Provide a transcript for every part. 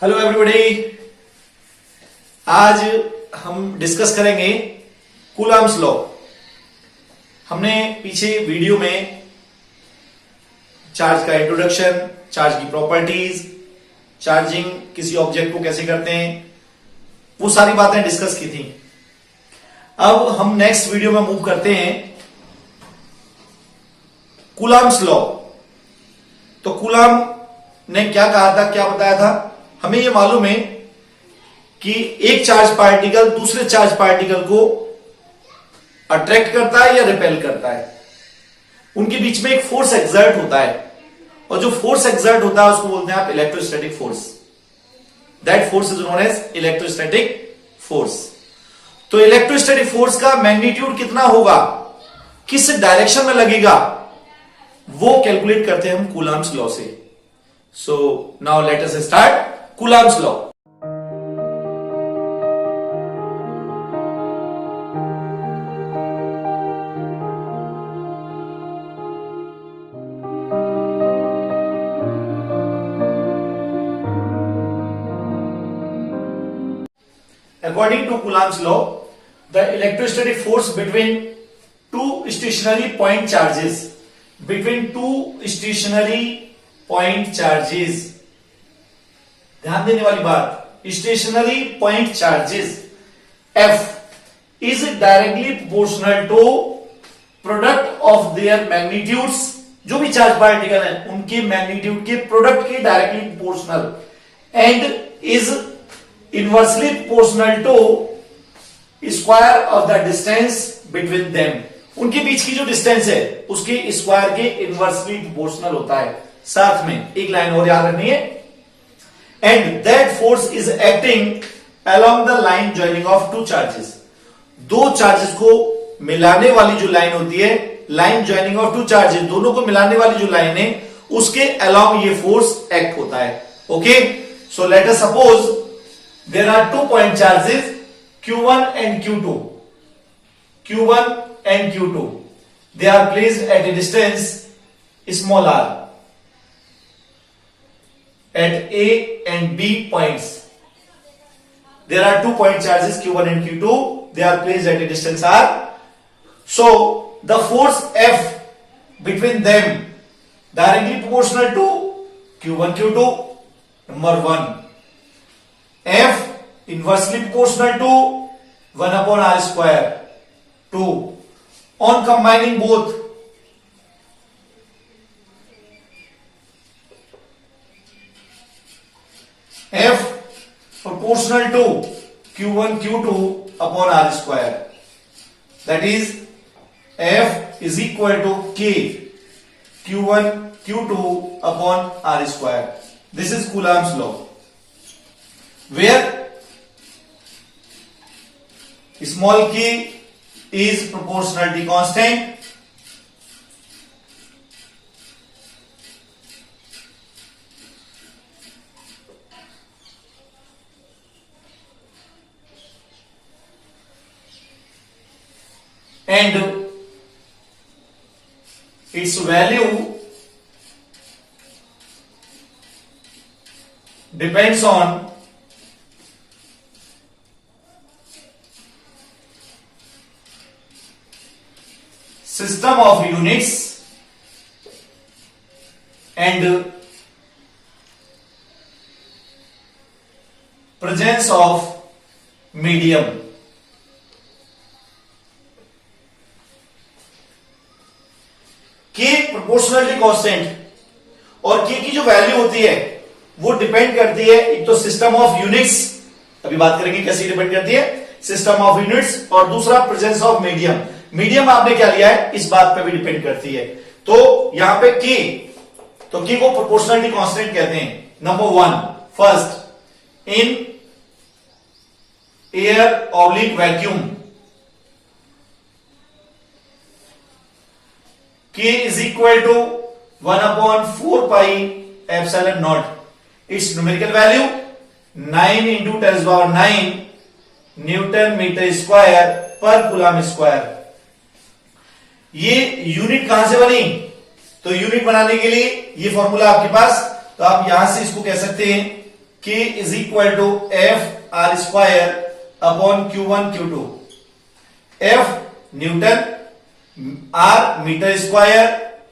Hello everybody. आज हम discuss करेंगे कूलम्ब्स लॉ। हमने पीछे वीडियो में चार्ज का इंट्रोडक्शन, चार्ज की प्रॉपर्टीज, चार्जिंग किसी ऑब्जेक्ट को कैसे करते हैं, वो सारी बातें डिस्कस की थी। अब हम नेक्स्ट वीडियो में मूव करते हैं कूलम्ब्स लॉ। तो कूलम्ब ने क्या कहा था, क्या बताया था? हमें यह मालूम है कि एक चार्ज पार्टिकल दूसरे चार्ज पार्टिकल को अट्रैक्ट करता है या रिपेल करता है। उनके बीच में एक फोर्स एक्सर्ट होता है, और जो फोर्स एक्सर्ट होता है उसको बोलते हैं आप electrostatic force. That force is known as electrostatic force. तो इलेक्ट्रोस्टैटिक फोर्स का मैग्नीट्यूड कितना होगा, किस डायरेक्शन में लगेगा, वो कैलकुलेट करते हैं हम कूलम्ब्स लॉ से। So now let us start Coulomb's law. According to Coulomb's law, the electrostatic force between two stationary point charges, ध्यान देने वाली बात, stationary point charges F is directly proportional to product of their magnitudes. जो भी charge particle है उनके magnitude के product के directly proportional, and is inversely proportional to square of the distance between them. उनके बीच की जो डिस्टेंस है उसके स्क्वायर के इनवर्सली प्रोपोर्शनल होता है। साथ में एक लाइन और याद रखनी है, and that force is acting along the line joining of two charges. दो चार्जेस को मिलाने वाली जो लाइन होती है, line joining of two charges, दोनों को मिलाने वाली जो लाइन है उसके अलोंग ये फोर्स एक्ट होता है। Okay, so let us suppose there are 2 point charges Q1 and Q2. Q1 and Q2. They are placed at a distance small r at A and B points. There are 2 point charges Q1 and Q2. They are placed at a distance r. So the force F between them directly proportional to Q1 Q2. Number 1. F inversely proportional to 1 upon r square. 2. On combining both, F proportional to Q1 Q2 upon r square. That is F is equal to K Q1 Q2 upon r square. This is Coulomb's law, where small k is proportionality constant, and its value depends on system of units and presence of medium. K proportionally constant और K की जो value होती है वो depend करती है एक तो सिस्टम ऑफ यूनिट्स, अभी बात करेंगे कैसे डिपेंड करती है, सिस्टम ऑफ यूनिट्स, और दूसरा प्रेजेंस ऑफ मीडियम। मीडियम आपने क्या लिया है इस बात पे भी डिपेंड करती है। तो यहां पे K, तो K को प्रोपोर्शनलिटी कांस्टेंट कहते हैं। Number 1, first in air oblique vacuum, K is equal to 1 upon 4 pi epsilon naught. Its numerical value 9 into 10 to the power 9 Newton meter square per Coulomb square. ये unit कहां से बनी? तो unit बनाने के लिए ये फॉर्मूला आपके पास, तो आप यहां से इसको कह सकते हैं K is equal to F R square upon Q1 Q2. F Newton, R meter square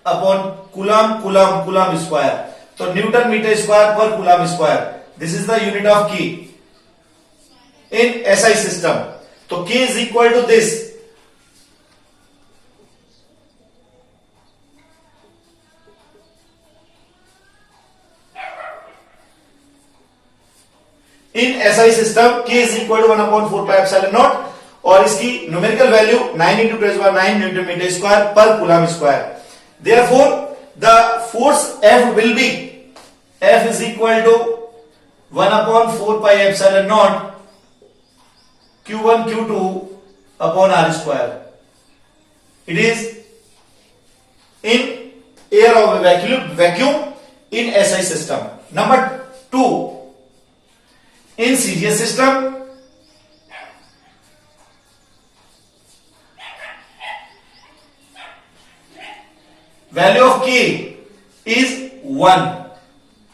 upon Coulomb square. तो न्यूटन मीटर स्क्वायर पर coulomb square, this is the unit of K in SI system. तो K is equal to this. In SI system K is equal to 1/4 pi epsilon naught और इसकी numerical value 9 × 10⁹ newton metre square पर coulomb square. Therefore, the force F will be F is equal to 1/4 pi epsilon naught Q1 Q2 upon R square. It is in air of a vacuum in SI system. Number 2, in CGS system, value of K is 1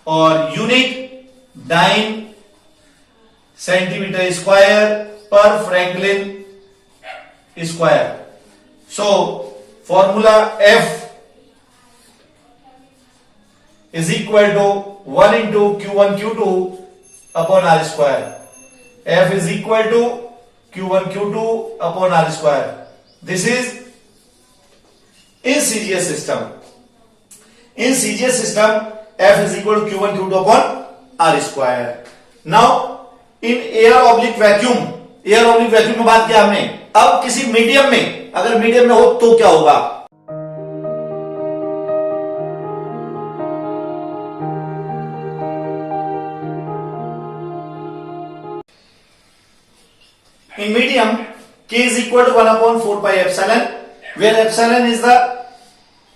or unit dyne centimeter square per Franklin square. So formula F is equal to 1 into Q1 Q2 upon R square. F is equal to Q1 Q2 upon R square. This is in CGS system. In CGS system, F is equal to Q1 Q2 upon R square. Now in air oblique vacuum, air oblique vacuum में बात किया हमने. अब किसी medium में, अगर medium में हो तो क्या होगा? In medium, K is equal to 1/4 pi epsilon, where epsilon is the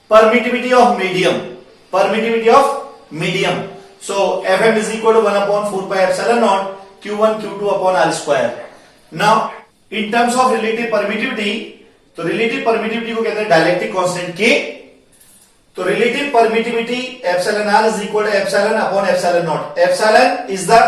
permittivity of medium. Permittivity of medium. So Fm is equal to 1/4 pi epsilon naught Q1 Q2 upon R square. Now in terms of relative permittivity, तो relative permittivity को कहते हैं dielectric constant K. तो relative permittivity epsilon r is equal to epsilon upon epsilon naught. Epsilon is the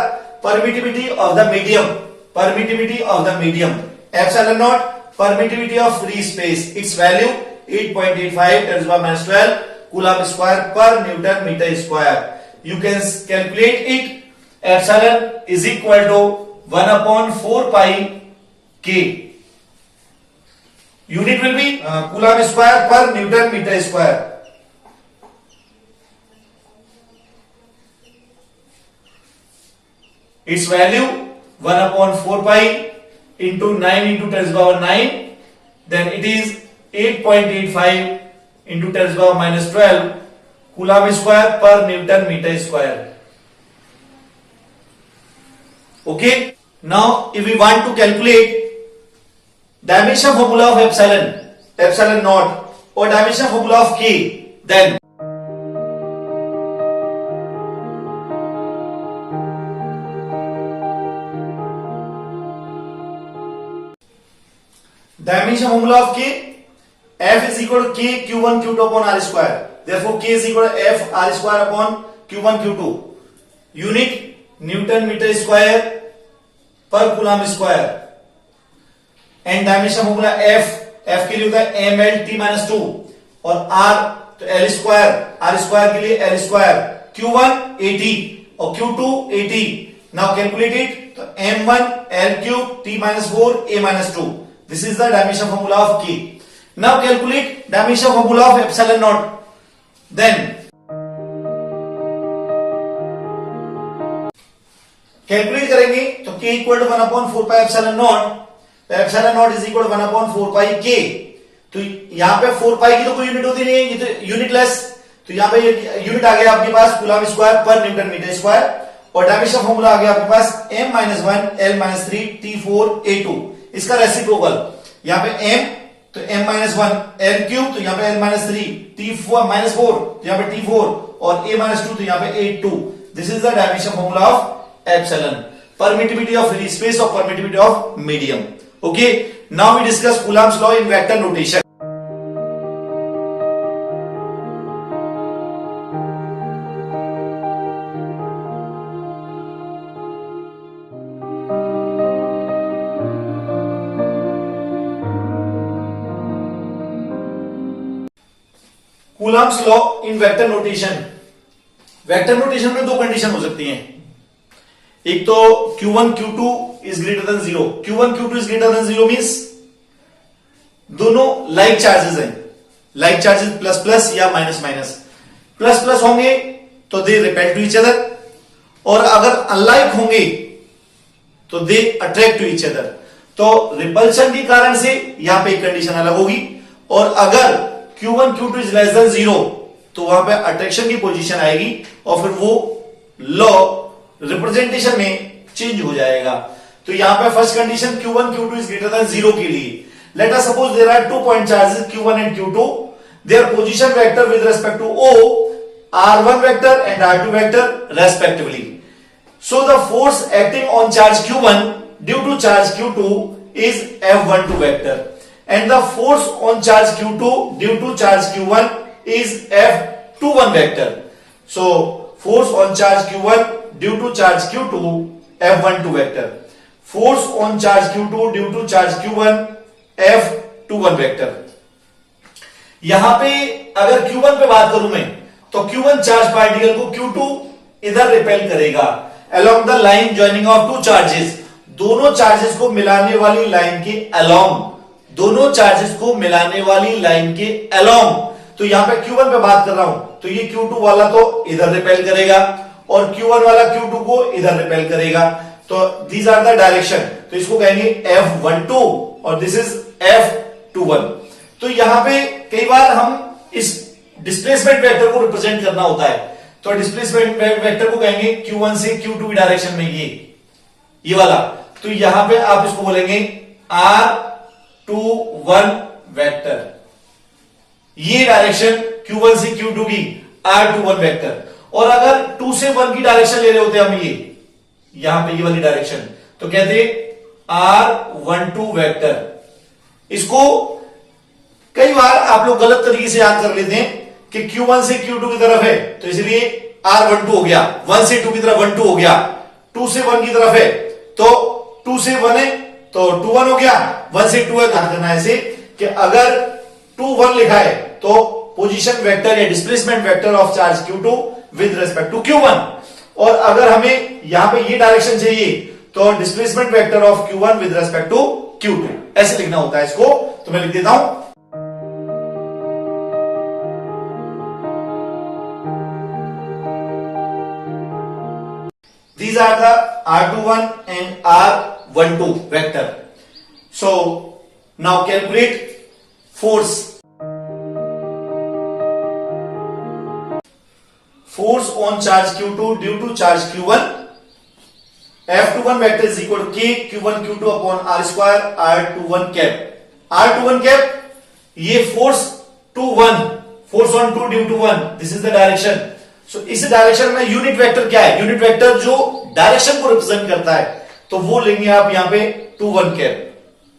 permittivity of the medium. Permittivity of the medium. Epsilon naught permittivity of free space. Its value 8.85 × 10⁻12 coulomb square per Newton meter square. You can calculate it. Epsilon is equal to 1/4 pi K. Unit will be coulomb square per Newton meter square. Its value 1/4 pi into 9 into 10⁻9. Then it is 8.85 into 10⁻12 coulomb square per Newton meter square. Okay. Now if we want to calculate dimension formula of epsilon naught or dimension formula of K, then dimension formula of K, F is equal to K Q1 Q2 upon R square. Therefore K is equal to F R square upon Q1 Q2. Unit Newton meter square पर coulomb square. And dimension formula F के लिए होता है mL/t-2 और R तो L square, R square के लिए L square. Q1 80 और Q2 80. Now calculate it. तो m1 L³ t-4 a-2. This is the dimension formula of K. Now calculate dimension formula of epsilon naught. Then calculate करेंगे तो K equal to 1/4 pi epsilon naught. तो epsilon naught is equal to 1/4 pi K. तो यहां पे 4 पाई की तो कोई unit होती नहीं है, ये तो यूनिटलेस. तो यहां पे यूनिट आ गया आपके पास कूलम स्क्वायर पर न्यूटन मीटर स्क्वायर और डायमेंशन फार्मूला आ गया आपके पास m-1 L-3 t4 a2. इसका रेसिप्रोकल यहां पे m तो m-1 L³ तो यहां पे L-3 t4 तो यहां पे t4 और a-2 तो यहां पे a2. This is the dimension formula of epsilon. Permittivity of free space or permittivity of medium. Okay. Now we discuss Coulomb's law in vector notation. Coulomb's law in vector notation. Vector notation में दो condition हो सकती हैं, एक तो Q1 Q2 is greater than 0। Q1 Q2 is greater than 0 means दोनों like charges हैं, like charges plus plus या माइनस माइनस। प्लस प्लस होंगे तो they repel to each other, और अगर अनलाइक होंगे तो they attract to each other. तो रिपल्शन के कारण से यहां पे एक कंडीशन अलग होगी, और अगर Q1 Q2 is less then 0 तो वहां पे अट्रैक्शन की पोजीशन आएगी और फिर वो लॉ रिप्रेजेंटेशन में चेंज हो जाएगा। तो यहां पे first condition Q1 Q2 is greater than 0 के लिए, let us suppose there are 2 point charges Q1 and Q2, their position vector with respect to O R1 vector and R2 vector respectively. So the force acting on charge Q1 due to charge Q2 is F12 vector, and the force on charge Q2 due to charge Q1 is F21 vector. So force on charge Q1 due to charge Q2 F12 vector, force on charge Q2 due to charge Q1 F21 vector. यहां पे अगर Q1 पे बात करूं मैं तो Q1 charge particle को Q2 इधर रिपेल करेगा along the line joining of two charges, दोनों चार्जेस को मिलाने वाली लाइन के along, दोनों चार्जेस को मिलाने वाली लाइन के along। तो यहां पे Q1 पे बात कर रहा हूं तो ये Q2 वाला तो इधर रिपेल करेगा और Q1 वाला Q2 को इधर रिपेल करेगा। तो these are the direction, तो इसको कहेंगे F12 और दिस इज F21। तो यहां पे कई बार हम इस डिस्प्लेसमेंट वेक्टर को रिप्रेजेंट करना होता है, तो डिस्प्लेसमेंट वेक्टर को कहेंगे Q1 से Q2 की डायरेक्शन में ये वाला। तो यहां पे आप इसको बोलेंगे R21 वेक्टर, ये डायरेक्शन Q1 से Q2 की R21 वेक्टर। और अगर 2 से 1 की डायरेक्शन ले रहे होते हम यहां पे ये वाली डायरेक्शन, तो कहते R12 वेक्टर। इसको कई बार आप लोग गलत तरीके से याद कर लेते हैं कि Q1 से Q2 की तरफ है तो इसलिए R12 हो गया, 1 से 2 की तरफ 12 हो गया, 2 से 1 की तरफ है तो 2 से 1 है तो 21 हो गया, 1 से 2 है। ध्यान करना है ऐसे कि अगर 2 1 लिखा है तो पोजीशन वेक्टर या displacement vector of charge Q2 with respect to Q1, और अगर हमें यहां पे ये डायरेक्शन चाहिए तो displacement vector of Q1 with respect to Q2, ऐसे लिखना होता है इसको। तो मैं लिख देता हूं these are the R21 and R12 vector. So now calculate force. Force on charge Q2 due to charge Q1, F21 vector is equal to K Q1 Q2 upon R square R21 cap. R21 cap, ये force to 1, force on 2 due to 1, this is the direction. So इस direction में unit vector क्या है? Unit vector जो direction को represent करता है तो वो लेंगे आप यहां पे 21 कैप,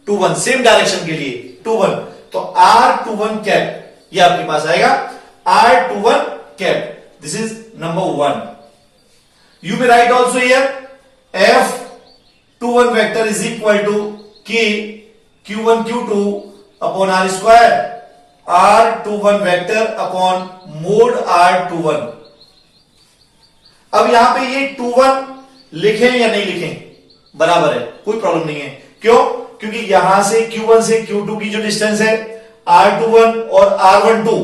21 सेम डायरेक्शन के लिए 21, तो R21 कैप ये आपके पास आएगा R21 cap. This is number 1। You may write also here F21 vector is equal to K Q1 Q2 upon R square R21 vector upon mod R21। अब यहां पे ये 21 लिखें या नहीं लिखें बराबर है, कोई प्रॉब्लम नहीं है। क्यों? क्योंकि यहां से Q1 से Q2 की जो डिस्टेंस है R21 और R12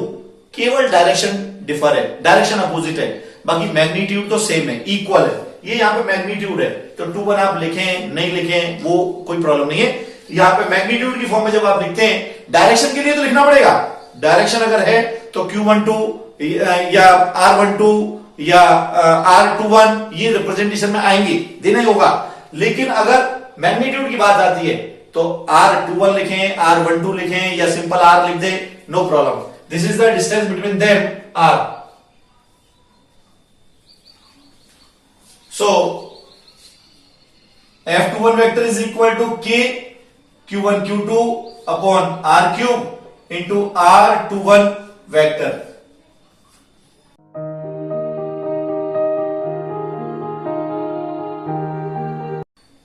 केवल डायरेक्शन डिफर है, डायरेक्शन अपोजिट है, बाकी मैग्नीट्यूड तो सेम है, इक्वल है। ये यहां पे मैग्नीट्यूड है तो 21 आप लिखें नहीं लिखें वो कोई प्रॉब्लम नहीं है। यहां पे मैग्नीट्यूड की फॉर्म में जब आप लिखते हैं डायरेक्शन के लिए तो लिखना पड़ेगा, डायरेक्शन अगर है तो Q12 या R12 या R21 ये रिप्रेजेंटेशन में आएंगे, देना ही होगा। लेकिन अगर मैग्नीट्यूड की बात आती है तो R21 लिखें, R12 लिखें या सिंपल R लिख दे, no problem. This is the distance between them R। So F21 vector is equal to K Q1 Q2 upon R cube into R21 vector.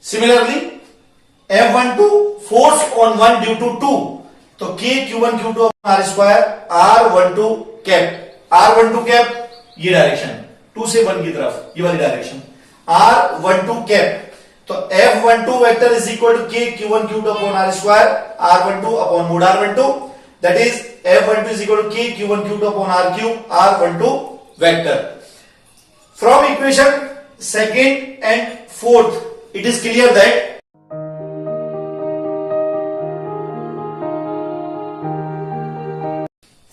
Similarly, F12 force on 1 due to 2, तो K Q1 Q2 R square R12 cap R12 cap, ये direction 2 से 1 की तरफ, ये वाली direction R12 cap. तो F12 vector is equal to K Q1 Q2 upon R square R12 upon mod R12, that is F12 is equal to K Q1 Q2 upon R cube R12 vector. From equation second and fourth it is clear that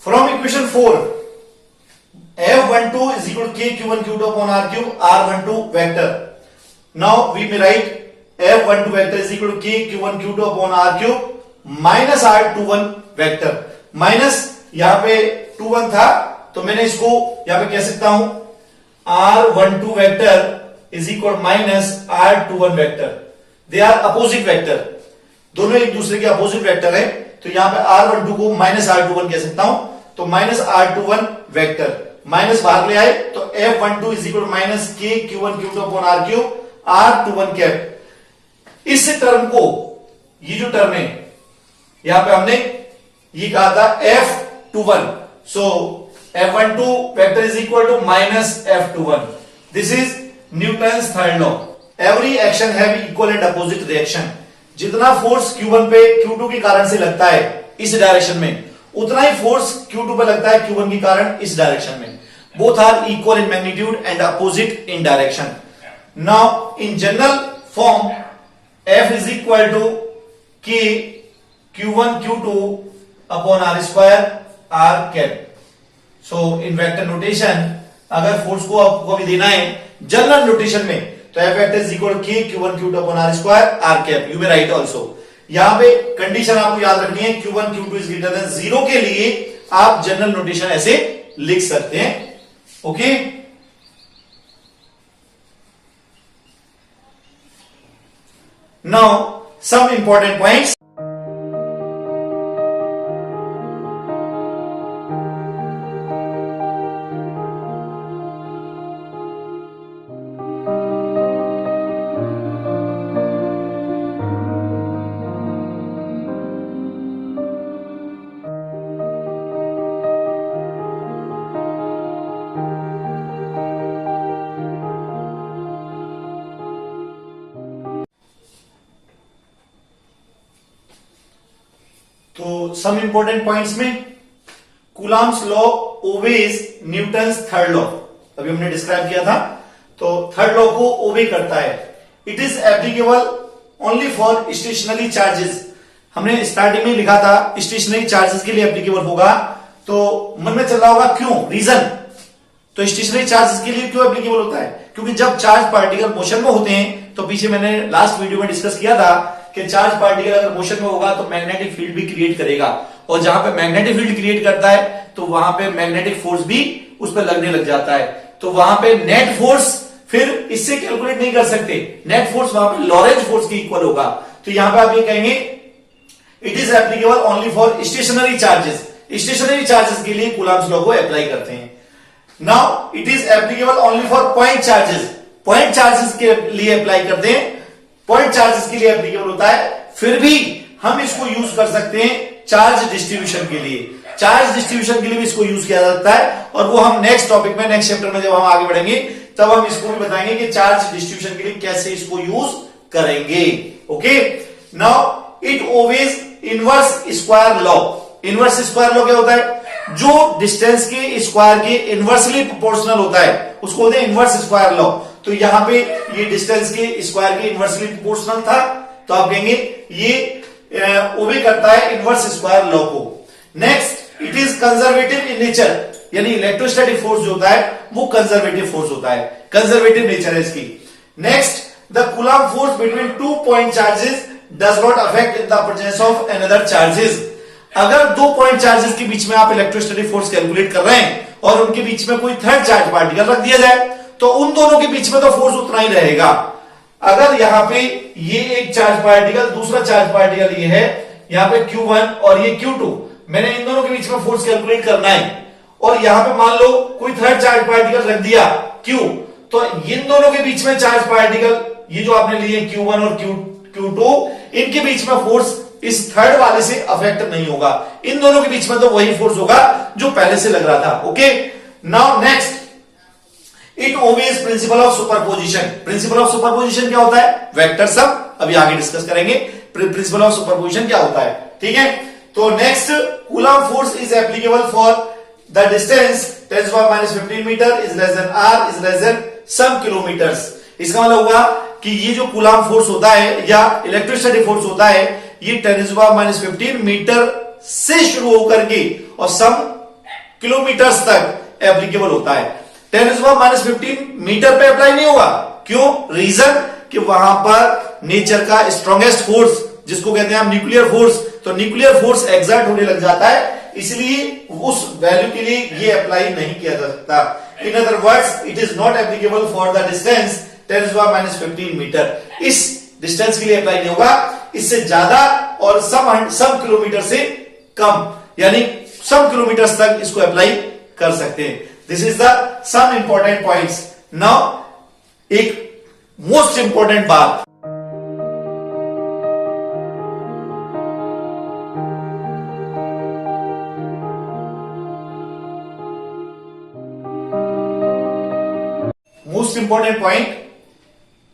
from equation 4 F12 is equal to K Q1 Q2 upon R cube R12 vector. Now we may write F12 vector is equal to K Q1 Q2 upon R cube minus R21 vector. Minus यहां पे 21 था तो मैंने इसको यहां पे कह सकता हूं R12 vector is equal minus R21 vector. They are opposite vector. दोनों एक दूसरे के अपोजिट वेक्टर है, तो यहां पे R12 को माइनस R21 कह सकता हूं, तो माइनस R21 वेक्टर माइनस बाहर ले आए तो F12 is equal minus K Q1 Q2 upon R cube R21 cap. इस टर्म को, ये जो टर्म है यहां पे हमने ये कहा था F21, so F12 vector is equal to minus F21। This is Newton's third law, every action have equal and opposite reaction. जितना फोर्स Q1 पे Q2 के कारण से लगता है इस डायरेक्शन में, उतना ही फोर्स Q2 पे लगता है Q1 के कारण इस डायरेक्शन में। Both are equal in magnitude and opposite in direction. Now in general form F is equal to K Q1 Q2 upon R square R cap. So in vector notation अगर force को आपको अभी देना है general notation में, तो F vector is equal K Q1 Q2 upon R square R cap. You may write also. यहां पे कंडीशन आपको याद रखनी है, Q1 Q2 is greater than 0 के लिए आप जनरल नोटेशन ऐसे लिख सकते हैं। Okay, now some important points. तो सम इंपॉर्टेंट पॉइंट्स में Coulomb's law obeys Newton's third law, अभी हमने डिस्क्राइब किया था, तो थर्ड लॉ को ओबे करता है। It is applicable only for stationary charges. हमने स्टार्टिंग में लिखा था स्टेशनरी चार्जेस के लिए एप्लीकेबल होगा, तो मन में चल रहा होगा क्यों, रीजन। तो स्टेशनरी चार्जेस के लिए क्यों एप्लीकेबल होता है, क्योंकि जब चार्ज पार्टिकल मोशन में होते हैं, तो पीछे मैंने लास्ट वीडियो में डिस्कस किया था कि चार्ज पार्टिकल अगर मोशन में होगा तो मैग्नेटिक फील्ड भी क्रिएट करेगा, और जहां पे मैग्नेटिक फील्ड क्रिएट करता है तो वहां पे मैग्नेटिक फोर्स भी उस पर लगने लग जाता है। तो वहां पे नेट फोर्स फिर इससे कैलकुलेट नहीं कर सकते, नेट फोर्स वहां पे लॉरेंज फोर्स के इक्वल होगा। तो यहां पे आप ये कहेंगे it is applicable only for stationary charges. Stationary charges के लिए कूलम्स लॉ को अप्लाई करते हैं। Now it is applicable only for point charges. Point charges के लिए अप्लाई करते हैं, पॉइंट चार्जेस के लिए एप्लीकेबल होता है। फिर भी हम इसको यूज कर सकते हैं चार्ज डिस्ट्रीब्यूशन के लिए, चार्ज डिस्ट्रीब्यूशन के लिए भी इसको यूज किया जा सकता है, और वो हम नेक्स्ट टॉपिक में, नेक्स्ट चैप्टर में जब हम आगे बढ़ेंगे तब हम इसको भी बताएंगे कि चार्ज डिस्ट्रीब्यूशन के लिए कैसे इसको यूज करेंगे। Okay, now it obeys inverse square law. Inverse square law क्या होता है, जो डिस्टेंस के स्क्वायर के इनवर्सली प्रोपोर्शनल होता है उसको बोलते हैं इनवर्स स्क्वायर लॉ। तो यहां पे ये डिस्टेंस के स्क्वायर के इनवर्सली प्रोपोर्शनल था, तो आप कहेंगे ये ओबे करता है इनवर्स स्क्वायर लॉ को। Next, it is conservative in nature, यानी इलेक्ट्रोस्टैटिक फोर्स जो होता है वो कंजर्वेटिव फोर्स होता है, कंजर्वेटिव नेचर है इसकी। Next, the coulomb force between 2 point charges does not affect in the presence of another charges. अगर 2 पॉइंट चार्जेस के बीच में आप इलेक्ट्रोस्टैटिक फोर्स कैलकुलेट कर रहे हैं और उनके बीच में कोई थर्ड चार्ज पार्टिकल रख दिया जाए, तो उन दोनों के बीच में तो फोर्स उतना ही रहेगा। अगर यहां पे ये एक चार्ज पार्टिकल, दूसरा चार्ज पार्टिकल ये है, यहां पे Q1 और ये Q2, मैंने इन दोनों के बीच में फोर्स कैलकुलेट करना है, और यहां पे मान लो कोई थर्ड चार्ज पार्टिकल रख दिया Q, तो इन दोनों के बीच में चार्ज पार्टिकल ये जो आपने लिए Q1 और Q2, इनके बीच में फोर्स इस थर्ड वाले से अफेक्ट नहीं होगा। इन दोनों के बीच में तो वही फोर्स होगा जो पहले से लग रहा था। Okay, now next, it obeys principle of superposition. Principle of superposition क्या होता है? वेक्टर सम, अभी आगे डिस्कस करेंगे प्रिंसिपल ऑफ सुपरपोजिशन क्या होता है। ठीक है, तो next, Coulomb force is applicable for the distance 10⁻15 metre is less than r is less than some kilometres. इसका मतलब हुआ कि ये जो कूलम्ब फोर्स होता है या इलेक्ट्रोस्टैटिक फोर्स होता है, ये 10⁻15 मीटर से शुरू होकर के और सम किलोमीटर्स तक एप्लीकेबल होता है। 10⁻15 मीटर पे अप्लाई नहीं होगा। क्यों? रीजन कि वहां पर नेचर का स्ट्रॉन्गेस्ट फोर्स, जिसको कहते हैं हम न्यूक्लियर फोर्स, तो न्यूक्लियर फोर्स एग्जर्ट होने लग जाता है, इसलिए उस वैल्यू के लिए ये अप्लाई नहीं किया जा सकता। In other words, it is not applicable for the distance 10⁻15 metre. इस डिस्टेंस के लिए अप्लाई नहीं होगा। इससे ज्यादा और सम किलोमीटर से कम, यानी सम किलोमीटर तक इसको अप्लाई कर सकते हैं। This is the some important points. Now एक मोस्ट इंपॉर्टेंट बात, most important point,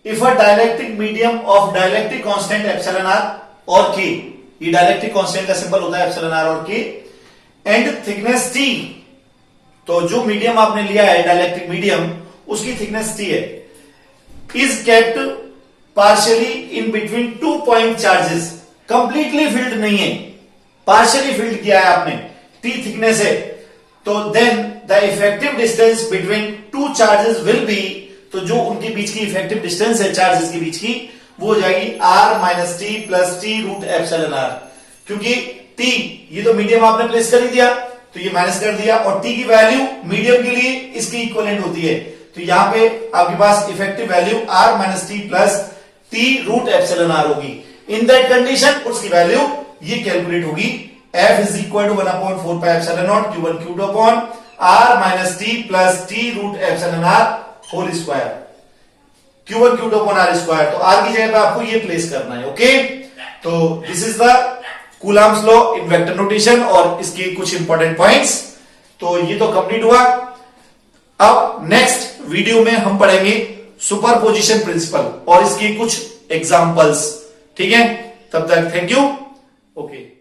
if a dielectric medium of dielectric constant epsilon r और k, ये dielectric constant का सिंबल होता है epsilon r और k, and thickness t, तो जो मीडियम आपने लिया है डायलेक्ट्रिक मीडियम, उसकी थिकनेस t है, is kept partially in between 2 point charges, completely field नहीं है, पार्शियली फील्ड किया है आपने, t थिकनेस है, तो then the effective distance between two charges will be, तो जो उनके बीच की इफेक्टिव डिस्टेंस है चार्जेस के बीच की, वो हो जाएगी r minus T plus T root epsilon r। क्योंकि t, ये तो मीडियम आपने प्लेस कर ही दिया, तो ये माइनस कर दिया, और t की वैल्यू मीडियम के लिए इसकी इक्विवेलेंट होती है, तो यहां पे आपके पास effective value r minus T plus T root epsilon r होगी। इन दैट कंडीशन उसकी वैल्यू ये कैलकुलेट होगी, f is equal to 1/4 pi epsilon naught q1 q2 upon r minus T plus T root epsilon r whole square, q1 q2 upon r square. तो r की जगह पे आपको ये place करना है। ओके, तो this is the Coulomb's law in vector notation और इसके कुछ इंपॉर्टेंट पॉइंट्स। तो ये तो कंप्लीट हुआ। अब नेक्स्ट वीडियो में हम पढ़ेंगे सुपरपोजिशन प्रिंसिपल और इसके कुछ एग्जांपल्स। ठीक है, तब तक थैंक यू। ओके।